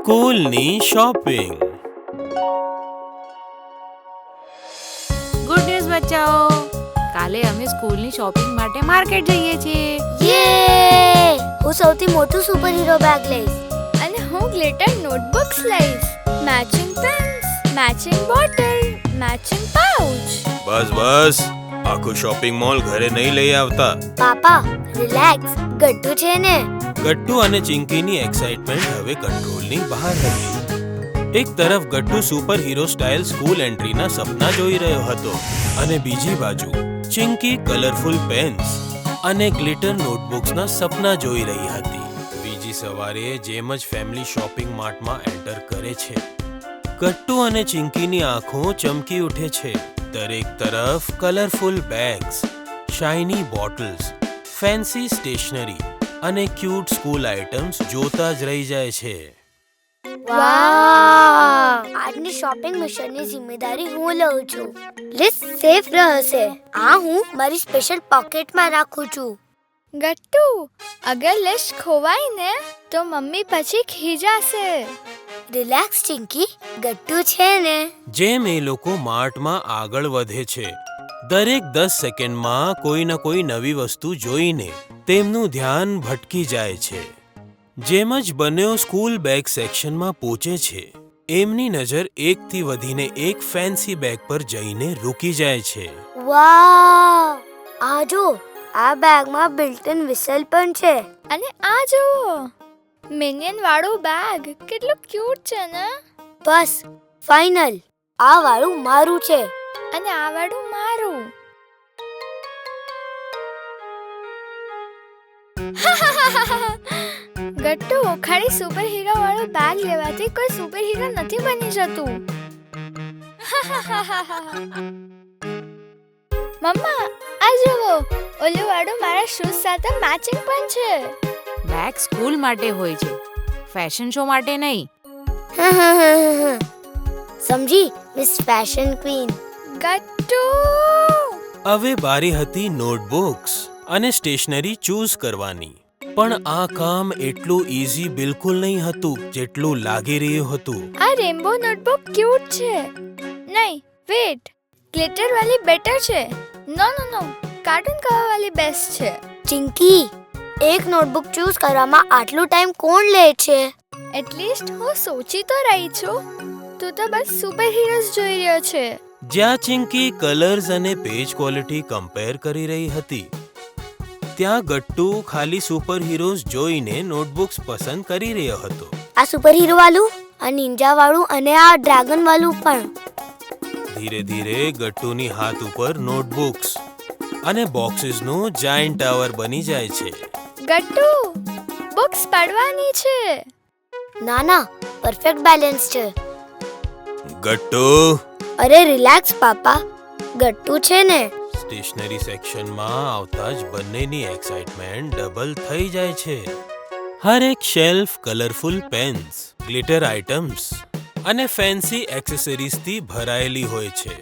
સ્કૂલની shopping. Good news બચ્ચાઓ, કાલે અમે સ્કૂલની શોપિંગ માટે માર્કેટ જઈએ છીએ. યે! હું સૌથી મોટું સુપરહીરો બેગ લઈશ. અને હું ગ્લિટર નોટબુક્સ લઈશ, matching pens, matching bottle, matching pouch. બસ આખું શોપિંગ મોલ ઘરે નહીં લઈ આવતા. પાપા, રિલેક્સ. ગટ્ટુ છે ને? ગટ્ટુ અને ચિંકીની એક્સાઇટમેન્ટ હવે કંટ્રોલની બહાર હતી. એક તરફ Gattu super hero style school એન્ટ્રીના સપના જોઈ રહ્યો હતો અને બીજી બાજુ ચિંકી કલરફુલ પેન્સ અને ગ્લિટર નોટબુક્સના સપના જોઈ રહી હતી. બીજી સવારે જેમ જ ફેમિલી શોપિંગ માર્ટમાં એન્ટર કરે છે, ગટ્ટુ અને ચિંકીની આંખો ચમકી ઉઠે છે. દરેક તરફ colourful bags, shiny bottles, fancy stationery અને ક્યુટ સ્કૂલ આઇટમ્સ જોતા જ રહી જાય છે. વાવ! આજની શોપિંગ મિશનની જિમ્મેદારી હું લઉં છું. લિસ્ટ સેફ રહેશે. આ હું મારી સ્પેશિયલ પોકેટમાં રાખું છું. ગટ્ટુ, અગર લિસ્ટ ખોવાય ને તો મમ્મી પછી ખીજાશે. રિલેક્સ ચિંકી, ગટ્ટુ છે ને? જેમ એ લોકો માર્ટમાં આગળ વધે છે, દરેક 10 સેકન્ડમાં કોઈ ન કોઈ નવી વસ્તુ જોઈને તેમનું ધ્યાન ભટકી જાય છે. જેમ જ બંનેઓ સ્કૂલ બેગ સેક્શનમાં પહોંચે છે, એમની નજર એકથી વધીને એક ફેન્સી બેગ પર જઈને રૂકી જાય છે. વાવ! આ જો, આ બેગમાં બિલ્ટ-ઇન વિસલ પણ છે. અને આ જુઓ, મિનિયન વાળું બેગ કેટલું ક્યુટ છે ને. બસ, ફાઇનલ. આ વાળું મારું છે. અને આ વાળું મારું. ગટ્ટુ, ખાલી સુપર હીરો વાળો બેગ લેવાથી કોઈ સુપર હીરો નથી બની જતું. મમ્મા, આ જુઓ, ઓલું વાળું મારા શૂઝ સાથે મેચિંગ પણ છે. બેગ સ્કૂલ માટે હોય છે, ફેશન શો માટે નહીં. સમજી, મિસ ફેશન ક્વીન. ગટ્ટુ! હવે બારી હતી નોટબુક્સ અને સ્ટેશનરી ચૂઝ કરવાની. પણ આ કામ એટલું ઈઝી બિલકુલ નહીં હતું જેટલું લાગી રહ્યું હતું. આ રેનબો નોટબુક ક્યુટ છે. નહીં, વેટ, ગ્લિટર વાળી બેટર છે. નો, કાર્ટૂન કવર વાળી બેસ્ટ છે. ચિંકી, એક નોટબુક ચૂઝ કરવામાં આટલું ટાઈમ કોણ લે છે? એટલીસ્ટ હું સોચી તો રહી છું. તું તો બસ સુપર હીરોઝ જોઈ રહ્યો છે. જ્યાં ચિંકી કલર્સ અને પેજ ક્વોલિટી કમ્પેર કરી રહી હતી, ત્યાં ગટ્ટુ ખાલી સુપર હીરોઝ જોઈને નોટબુક્સ પસંદ કરી રહ્યો હતો. આ સુપર હીરો વાળું, આ નિંજા વાળું અને આ ડ્રેગન વાળું પણ. ધીરે ધીરે ગટ્ટુની હાથ ઉપર નોટબુક્સ અને બોક્સીસનું જાયન્ટ ટાવર બની જાય છે. ગટ્ટુ, બુક્સ પડવાની છે. ના, પરફેક્ટ બેલેન્સ છે. ગટ્ટુ! અરે રિલેક્સ પાપા, ગટ્ટુ છે ને? સ્ટેશનરી સેક્શનમાં આવતા જ બંનેની એક્સાઇટમેન્ટ ડબલ થઈ જાય છે. હર એક shelf colourful pens, glitter items અને ફેન્સી એક્સેસરીઝથી ભરાયેલી હોય છે.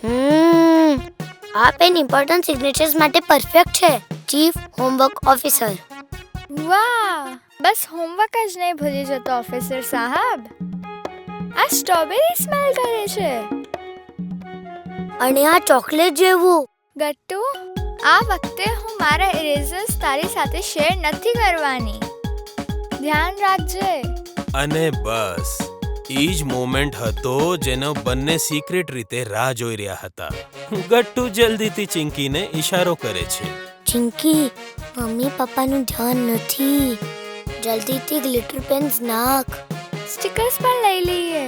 આ પેન ઇમ્પોર્ટન્ટ સિગ્નેચર્સ માટે પરફેક્ટ છે. Chief homework officer. વાહ! બસ હોમવર્ક જ નહીં ભૂલી જતો ઓફિસર સાહેબ. આ સ્ટ્રોબેરી સ્મેલ કરે છે. અને આ ચોકલેટ જેવું. ગટ્ટુ, આ વખતે હું મારા ઇરેઝર્સ તારી સાથે શેર નથી કરવાની. ધ્યાન રાખજે. અને બસ ઈ જ મોમેન્ટ હતો જેનો બંને સિક્રેટ રીતે રાહ જોઈ રહ્યા હતા. ગટ્ટુ જલ્દીથી ચિંકીને ઈશારો કરે છે. ચિંકી, મમ્મી પપ્પાનું ધ્યાન નથી. જલ્દીથી ગ્લિટર પેન્સ નાખ. સ્ટીકર્સ પણ લઈ લઈએ.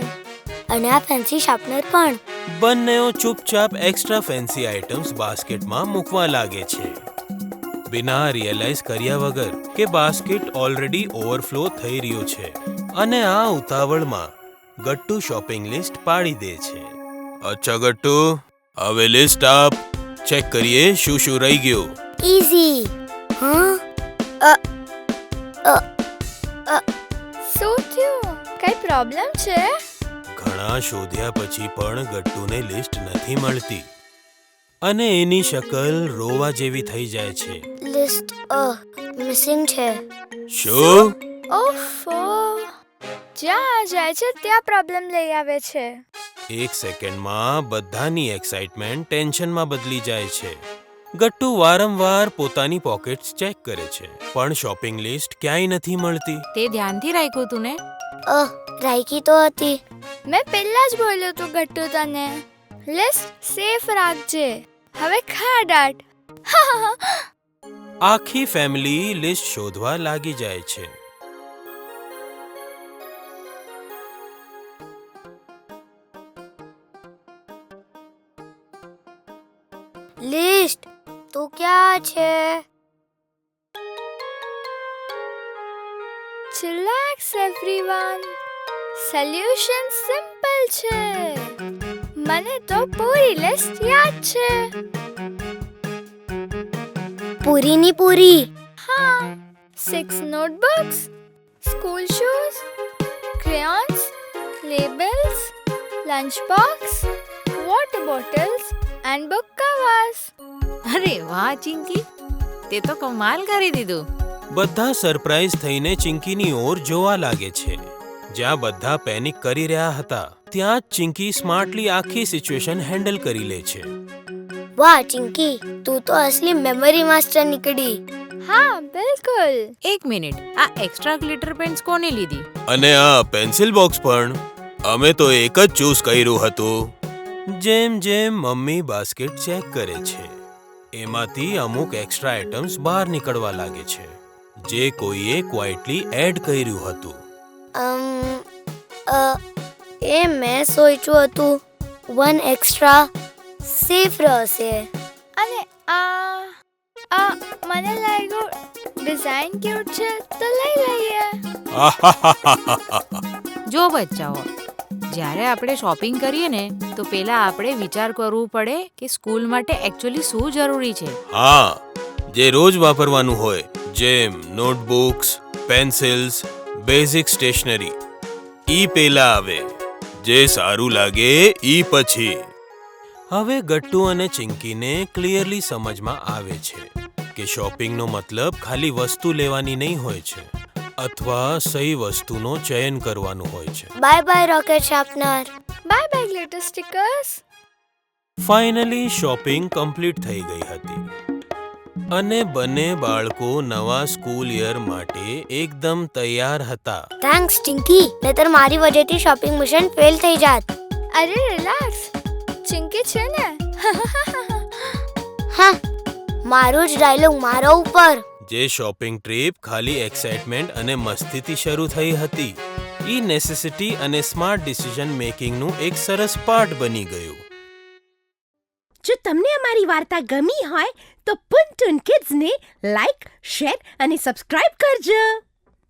અને આ ફેન્સી શાર્પનર પણ. બંનેઓ ચૂપચાપ એક્સ્ટ્રા ફેન્સી આઇટમ્સ બાસ્કેટમાં મૂકવા લાગે છે, બિના રિયલાઇઝ કર્યા વગર કે બાસ્કેટ ઓલરેડી ઓવરફ્લો થઈ રહ્યો છે. અને આ ઉતાવળમાં ગટ્ટુ શોપિંગ લિસ્ટ પાડી દે છે. અચ્છા ગટ્ટુ, હવે લિસ્ટ આપ. ચેક કરીએ શું શું રહી ગયું. ઈઝી. શું થયું? કઈ પ્રોબ્લેમ છે? ઘણા શોધ્યા પછી પણ ગટ્ટુને લિસ્ટ નથી મળતી અને એની શકલ રોવા જેવી થઈ જાય છે. લિસ્ટ મિસિંગ છે. શું? ઓફો, જ્યાં જાય છે ત્યાં પ્રોબ્લેમ લઈ આવે છે. એક સેકન્ડમાં બધાની એક્સાઇટમેન્ટ ટેન્શનમાં બદલી જાય છે. ગટ્ટુ વારંવાર પોતાની પોકેટ્સ ચેક કરે છે, પણ શોપિંગ લિસ્ટ ક્યાંય નથી મળતી. તે ધ્યાનથી રાખ્યું તું ને? રાઈકી તો હતી. મેં પહેલા જ બોલ્યું તું ગટ્ટુ તને, લિસ્ટ સેફ રાખજે. હવે ખા ડાટ. આખી ફેમિલી લિસ્ટ શોધવા લાગી જાય છે. લિસ્ટ તો ક્યાં છે? Chillax everyone. સોલ્યુશન સિમ્પલ છે. મને તો પૂરી લિસ્ટ યાદ છે. પૂરીની પૂરી. હા, 6 notebooks, school shoes, crayons, labels, lunchbox, water bottles and book covers. અરે વાહ ચિંકી, તે તો કમાલ કરી દીધું. બધા સરપ્રાઈઝ થઈને ચિંકીની ઓર જોવા લાગે છે. જ્યાં બધા પેનિક કરી રહ્યા હતા, ત્યાં જ ચિંકી સ્માર્ટલી આખી સિચ્યુએશન હેન્ડલ કરી લે છે. વાહ ચિંકી, તું તો અસલી મેમરી માસ્ટર નીકળી. હા, બિલકુલ. એક મિનિટ, આ એક્સ્ટ્રા ગ્લિટર પેન્ટ્સ કોને લીધી? અને આ પેન્સિલ બોક્સ પણ અમે તો એક જ ચૂઝ કર્યું હતું. જેમ જેમ મમ્મી બાસ્કેટ ચેક કરે છે, એમાંથી અમુક એક્સ્ટ્રા આઇટમ્સ બહાર નીકળવા લાગે છે, જે કોઈએ ક્વાઇટલી એડ કર્યું હતું. એ મેં સોચ્યું હતું 1 એક્સ્ટ્રા સેફ રહેશે. અને આ મને લાગ્યું ડિઝાઇન ક્યુટ છે તો લઈ લઈએ. જો બચ્ચાઓ, જ્યારે આપણે શોપિંગ કરીએ ને તો પહેલા આપણે વિચાર કરવું પડે કે સ્કૂલ માટે એકચ્યુઅલી શું જરૂરી છે. હા, જે રોજ વાપરવાનું હોય, જેમ નોટબુક્સ, પેન્સિલ્સ, બેઝિક સ્ટેશનરી, ઈ પહેલા આવે. જે સારું લાગે ઈ પછી. હવે ગટ્ટુ અને ચિંકીને ક્લિયરલી સમજમાં આવે છે કે શોપિંગનો મતલબ ખાલી વસ્તુ લેવાની નહીં હોય છે, અથવા સહી વસ્તુનો ચયન કરવાનું હોય છે. Bye bye rocket sharpener. Bye bye glitter stickers. Finally shopping complete થઈ ગઈ હતી અને બંને બાળકો નવા સ્કૂલ યર માટે એકદમ તૈયાર હતા. થેન્ક્સ ચિંકી, નહીતર મારી વજહથી શોપિંગ મિશન ફેલ થઈ જાત. અરે રિલેક્સ, ચિંકી છે ને. હા, મારો જ ડાયલોગ મારા ઉપર. જે શોપિંગ ટ્રીપ ખાલી એક્સાઇટમેન્ટ અને મસ્તીથી શરૂ થઈ હતી, ઈ નેસેસિટી અને સ્માર્ટ ડિસિઝન મેકિંગનું એક સરસ પાર્ટ બની ગયું. જો તમને અમારી વાર્તા ગમી હોય તો પુન ટુન કિડ્સને લાઈક, શેર અને સબસ્ક્રાઇબ કરજો.